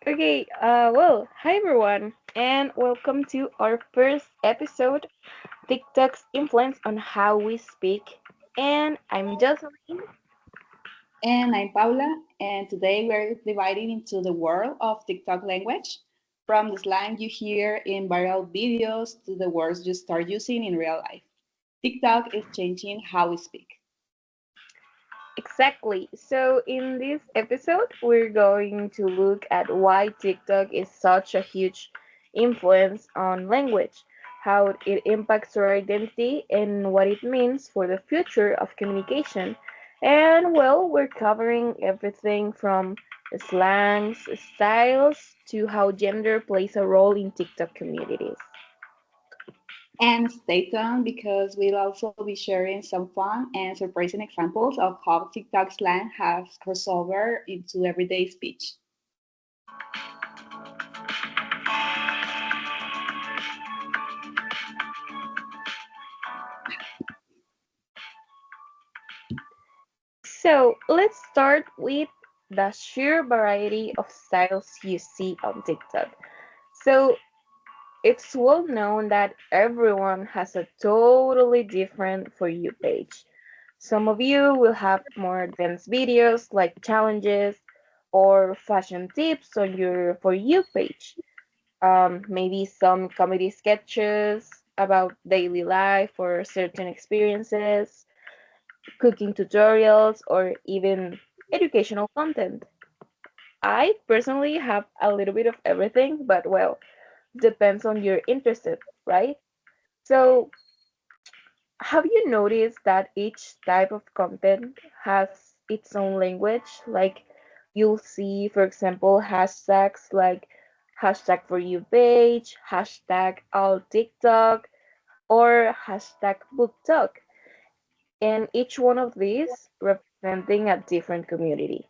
Well, hi everyone, and welcome to our first episode, TikTok's influence on how we speak. And I'm Jocelyn. And I'm Paula, and today we're dividing into the world of TikTok language, from the slang you hear in viral videos to the words you start using in real life. TikTok is changing how we speak. Exactly. So, in this episode, we're going to look at why TikTok is such a huge influence on language, how it impacts our identity, and what it means for the future of communication. And well, we're covering everything from slangs, styles, to how gender plays a role in TikTok communities. And stay tuned because we'll also be sharing some fun and surprising examples of how TikTok slang has crossed over into everyday speech. So, let's start with the sheer variety of styles you see on TikTok. So, it's well known that everyone has a totally different For You page. Some of you will have more dense videos like challenges or fashion tips on your For You page. Maybe some comedy sketches about daily life or certain experiences, cooking tutorials, or even educational content. I personally have a little bit of everything, but well, depends on your interested, right? So, have you noticed that each type of content has its own language? Like, you'll see, for example, hashtags like hashtag for you page, hashtag all TikTok, or hashtag book talk. And each one of these representing a different community.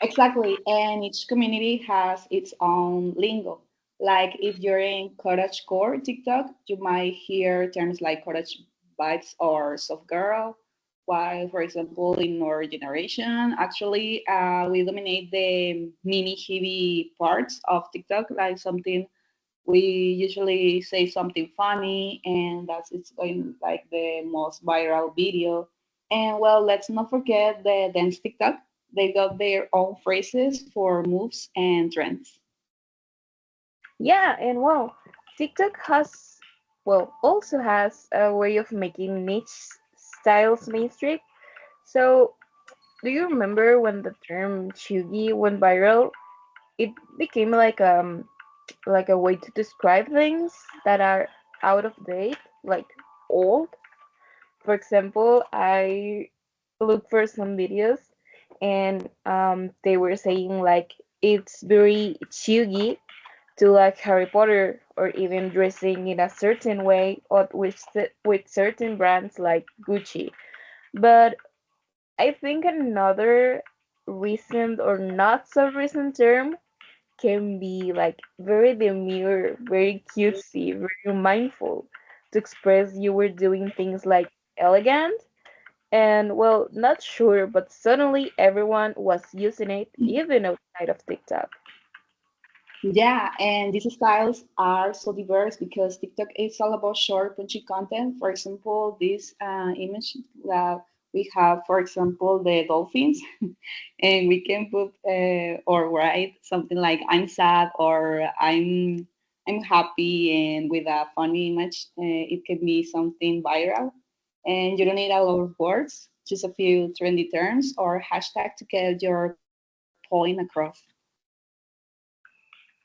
Exactly, and each community has its own lingo. Like if you're in cottagecore TikTok, you might hear terms like cottage vibes or soft girl. While, for example, in our generation, actually, we dominate the mini heavy parts of TikTok, like something we usually say something funny, and that's it's going like the most viral video. And well, let's not forget the dance TikTok. They got their own phrases for moves and trends. Yeah, and well, TikTok has, well, also has a way of making niche styles mainstream. So, do you remember when the term "chuggy" went viral? It became like a way to describe things that are out of date, like old. For example, I looked for some videos and they were saying like it's very chuggy to like Harry Potter or even dressing in a certain way or with certain brands like Gucci. But I think another recent or not so recent term can be like very demure, very cutesy, very mindful to express you were doing things like elegant and well, not sure, but suddenly everyone was using it even outside of TikTok. Yeah, and these styles are so diverse because TikTok is all about short, punchy content. For example, this image that we have, for example, the dolphins, and we can put or write something like "I'm sad" or "I'm happy," and with a funny image, it can be something viral. And you don't need a lot of words, just a few trendy terms or hashtag to get your point across.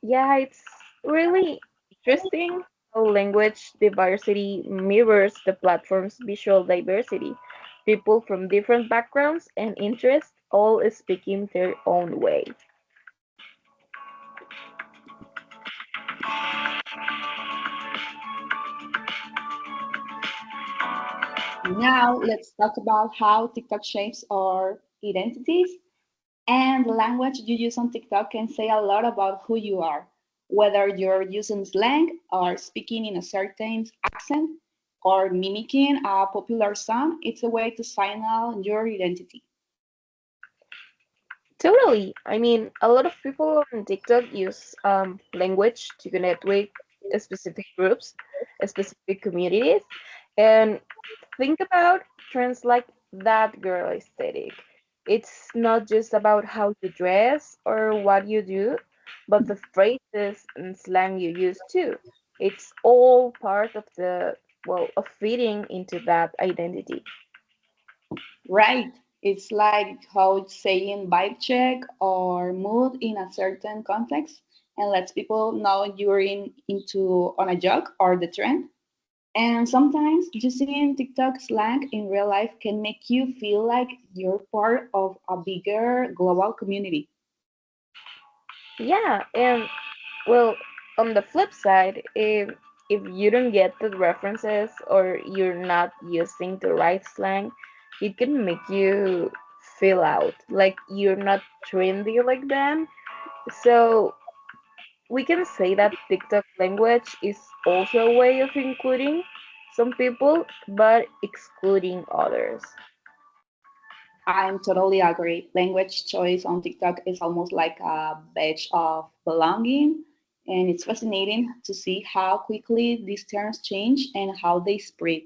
Yeah, it's really interesting how language diversity mirrors the platform's visual diversity. People from different backgrounds and interests all speaking their own way. Now, let's talk about how TikTok shapes our identities. And the language you use on TikTok can say a lot about who you are, whether you're using slang or speaking in a certain accent or mimicking a popular song. It's a way to signal your identity. Totally. I mean, a lot of people on TikTok use language to connect with specific groups, specific communities, and think about trends like that girl aesthetic. It's not just about how you dress or what you do, but the phrases and slang you use too. It's all part of of fitting into that identity. Right. It's like how it's saying vibe check or mood in a certain context and lets people know you're into on a joke or the trend. And sometimes just seeing TikTok slang in real life can make you feel like you're part of a bigger global community. Yeah, and well, on the flip side, if you don't get the references or you're not using the right slang, it can make you feel out, like you're not trendy like them. So we can say that TikTok language is also a way of including some people, but excluding others. I'm totally agree. Language choice on TikTok is almost like a badge of belonging. And it's fascinating to see how quickly these terms change and how they spread.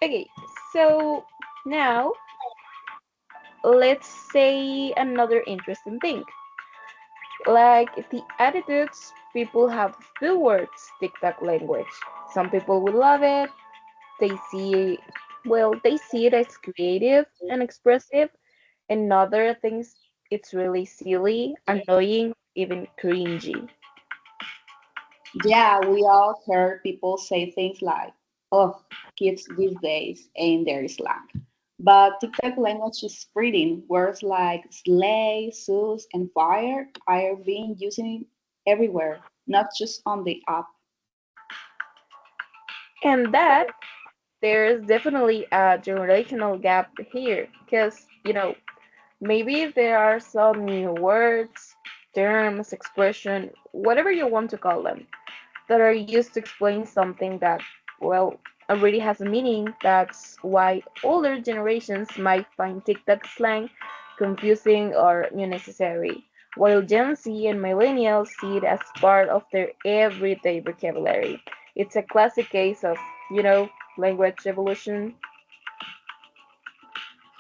Okay, so now let's say another interesting thing. Like the attitudes people have towards TikTok language. Some people will love it. They see, they see it as creative and expressive, and other things it's really silly, annoying, even cringy. Yeah, we all heard people say things like, oh, kids these days and their slang. But TikTok language is spreading. Words like slay, sus, and fire are being used everywhere, not just on the app. And that there's definitely a generational gap here, because maybe there are some new words, terms, expression, whatever you want to call them, that are used to explain something that, well, already has a meaning. That's why older generations might find TikTok slang confusing or unnecessary, while Gen Z and millennials see it as part of their everyday vocabulary. It's a classic case of, language evolution.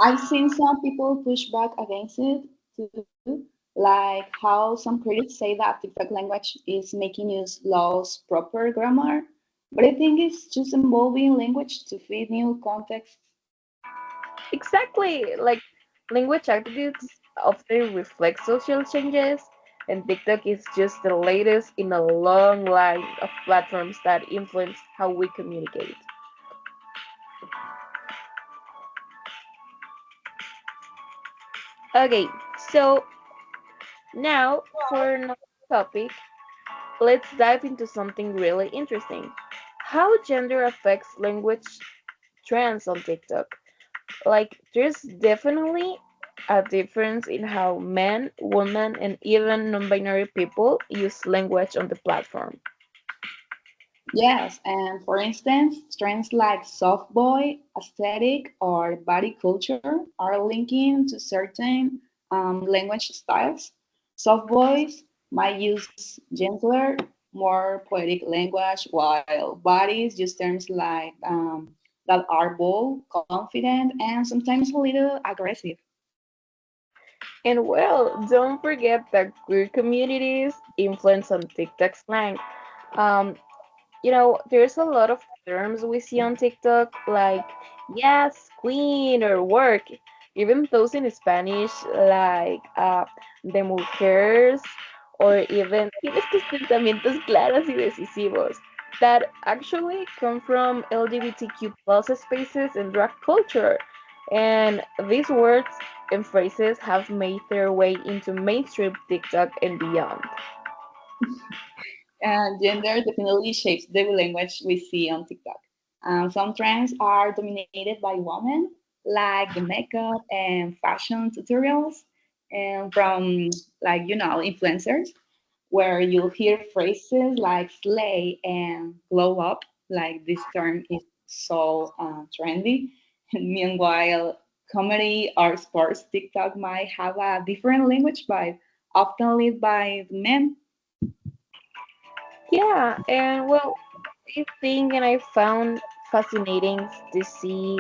I've seen some people push back against it too, like how some critics say that TikTok language is making use lose proper grammar. But I think it's just evolving language to fit new contexts. Exactly, like language attitudes often reflect social changes, and TikTok is just the latest in a long line of platforms that influence how we communicate. Okay, so now for another topic, let's dive into something really interesting. How gender affects language trends on TikTok. Like, there's definitely a difference in how men, women, and even non binary people use language on the platform. Yes, and for instance, trends like soft boy, aesthetic, or body culture are linking to certain language styles. Soft boys might use gentler, more poetic language, while bodies use terms like that are bold, confident, and sometimes a little aggressive. And well, don't forget that queer communities influence on TikTok slang. Um, there's a lot of terms we see on TikTok, like yes, queen, or work. Even those in Spanish, like de mujeres, or even tienes tus pensamientos claros y decisivos, that actually come from LGBTQ plus spaces and drag culture. And these words and phrases have made their way into mainstream TikTok and beyond. And gender definitely shapes the language we see on TikTok. Some trends are dominated by women, like the makeup and fashion tutorials, and from influencers, where you'll hear phrases like slay and glow up, like this term is so trendy. Meanwhile, comedy or sports TikTok might have a different language vibe, often led by men. Yeah, and well, I think and I found fascinating to see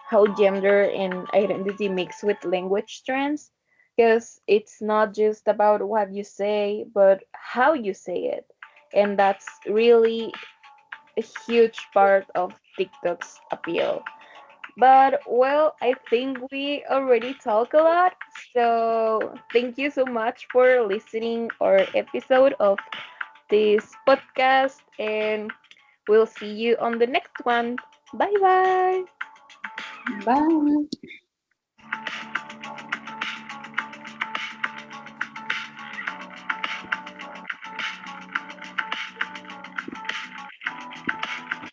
how gender and identity mix with language trends, because it's not just about what you say, but how you say it. And that's really a huge part of TikTok's appeal. But well, I think we already talk a lot. So thank you so much for listening our episode of this podcast, and we'll see you on the next one. Bye bye. Bye.